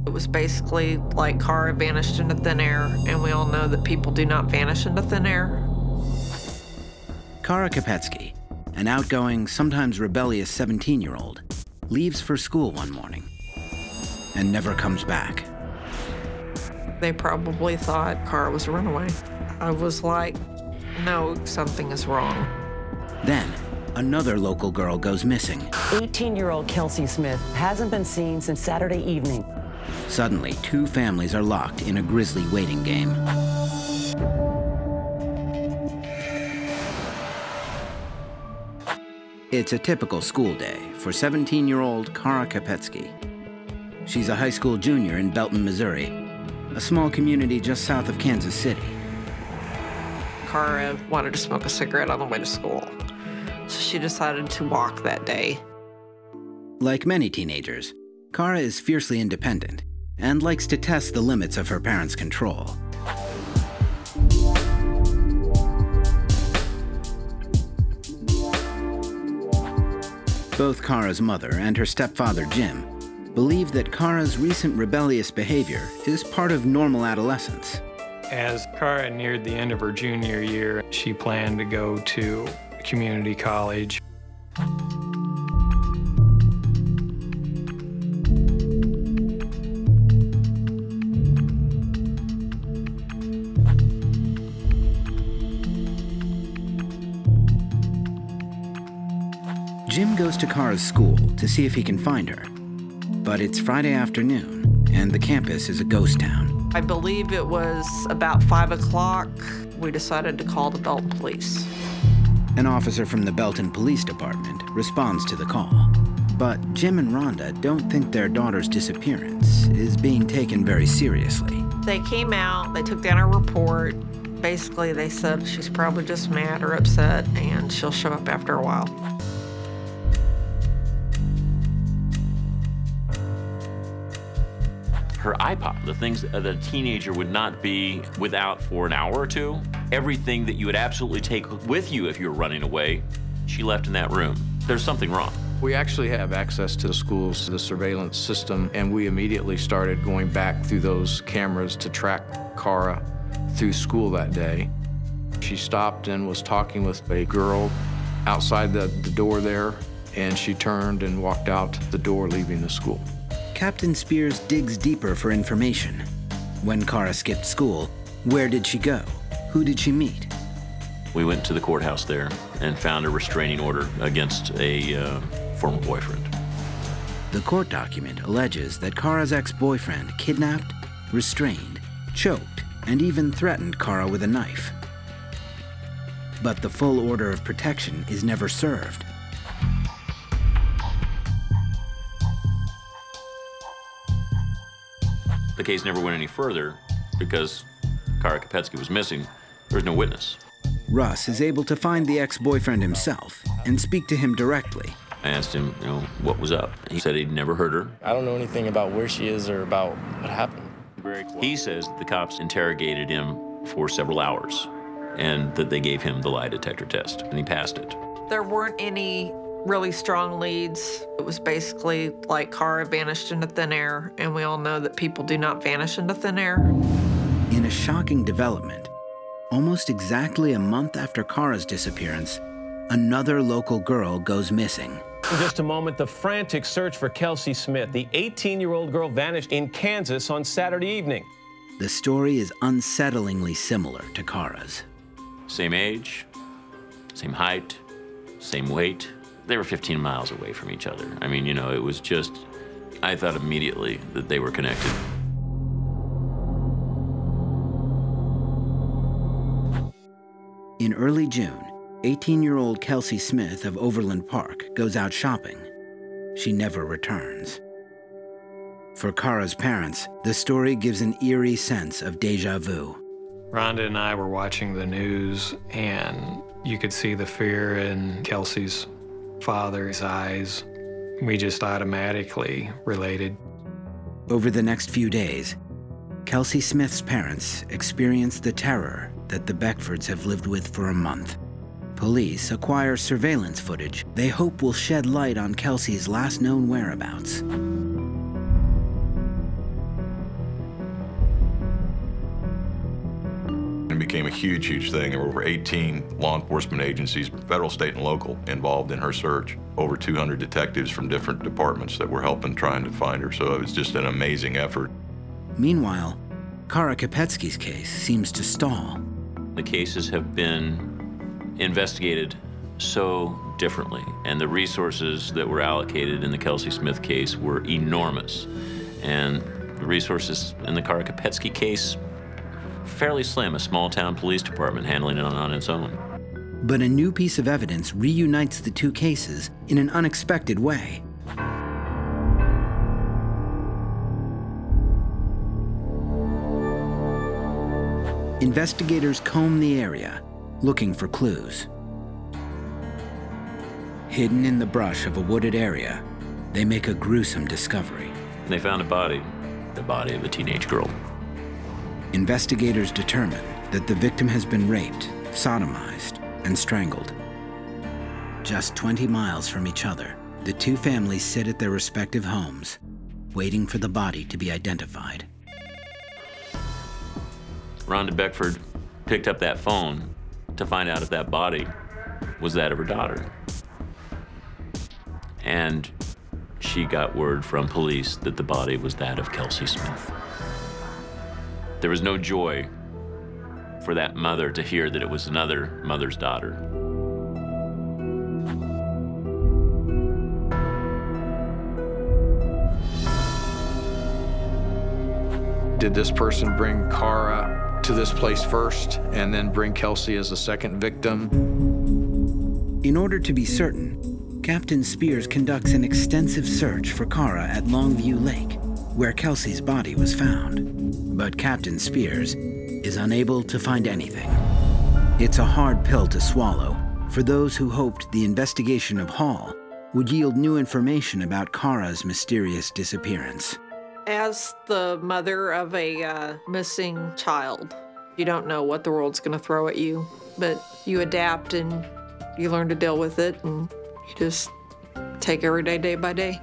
It was basically like Kara vanished into thin air, and we all know that people do not vanish into thin air. Kara Kopetsky, an outgoing, sometimes rebellious 17-year-old, leaves for school one morning and never comes back. They probably thought Kara was a runaway. I was like, no, something is wrong. Then, another local girl goes missing. 18-year-old Kelsey Smith hasn't been seen since Saturday evening. Suddenly, two families are locked in a grisly waiting game. It's a typical school day for 17-year-old Kara Kopetsky. She's a high school junior in Belton, Missouri, a small community just south of Kansas City. Kara wanted to smoke a cigarette on the way to school, so she decided to walk that day. Like many teenagers, Kara is fiercely independent and likes to test the limits of her parents' control. Both Kara's mother and her stepfather, Jim, believe that Kara's recent rebellious behavior is part of normal adolescence. As Kara neared the end of her junior year, she planned to go to community college. Jim goes to Kara's school to see if he can find her. But it's Friday afternoon, and the campus is a ghost town. I believe it was about 5 o'clock. We decided to call the Belton police. An officer from the Belton Police Department responds to the call. But Jim and Rhonda don't think their daughter's disappearance is being taken very seriously. They came out, they took down a report. Basically, they said she's probably just mad or upset, and she'll show up after a while. Her iPod, the things that a teenager would not be without for an hour or two, everything that you would absolutely take with you if you were running away, she left in that room. There's something wrong. We actually have access to the schools, the surveillance system, and we immediately started going back through those cameras to track Kara through school that day. She stopped and was talking with a girl outside the door there, and she turned and walked out the door, leaving the school. Captain Spears digs deeper for information. When Kara skipped school, where did she go? Who did she meet? We went to the courthouse there and found a restraining order against a former boyfriend. The court document alleges that Kara's ex-boyfriend kidnapped, restrained, choked, and even threatened Kara with a knife. But the full order of protection is never served. The case never went any further because Kara Kopetsky was missing. There was no witness. Russ is able to find the ex-boyfriend himself and speak to him directly. I asked him, what was up? He said he'd never heard her. I don't know anything about where she is or about what happened. He says the cops interrogated him for several hours and that they gave him the lie detector test, and he passed it. There weren't any really strong leads. It was basically like Kara vanished into thin air, and we all know that people do not vanish into thin air. In a shocking development, almost exactly a month after Kara's disappearance, another local girl goes missing. In just a moment, the frantic search for Kelsey Smith. The 18-year-old girl vanished in Kansas on Saturday evening. The story is unsettlingly similar to Kara's. Same age, same height, same weight. They were 15 miles away from each other. I mean, it was just, I thought immediately that they were connected. In early June, 18-year-old Kelsey Smith of Overland Park goes out shopping. She never returns. For Kara's parents, the story gives an eerie sense of déjà vu. Rhonda and I were watching the news, and you could see the fear in Kelsey's father's eyes. We just automatically related. Over the next few days, Kelsey Smith's parents experienced the terror that the Beckfords have lived with for a month. Police acquire surveillance footage they hope will shed light on Kelsey's last known whereabouts. situation became a huge, huge thing. There were over 18 law enforcement agencies, federal, state, and local, involved in her search. Over 200 detectives from different departments that were helping trying to find her. So it was just an amazing effort. Meanwhile, Kara Kopetsky's case seems to stall. The cases have been investigated so differently, and the resources that were allocated in the Kelsey Smith case were enormous. And the resources in the Kara Kopetsky case, fairly slim, a small-town police department handling it on its own. But a new piece of evidence reunites the two cases in an unexpected way. Investigators comb the area, looking for clues. Hidden in the brush of a wooded area, they make a gruesome discovery. They found a body, the body of a teenage girl. Investigators determine that the victim has been raped, sodomized, and strangled. Just 20 miles from each other, the two families sit at their respective homes, waiting for the body to be identified. Rhonda Beckford picked up that phone to find out if that body was that of her daughter. And she got word from police that the body was that of Kelsey Smith. There was no joy for that mother to hear that it was another mother's daughter. Did this person bring Kara to this place first and then bring Kelsey as a second victim? In order to be certain, Captain Spears conducts an extensive search for Kara at Longview Lake, where Kelsey's body was found. But Captain Spears is unable to find anything. It's a hard pill to swallow for those who hoped the investigation of Hall would yield new information about Kara's mysterious disappearance. As the mother of a missing child, you don't know what the world's going to throw at you, but you adapt and you learn to deal with it, and you just take every day, day by day.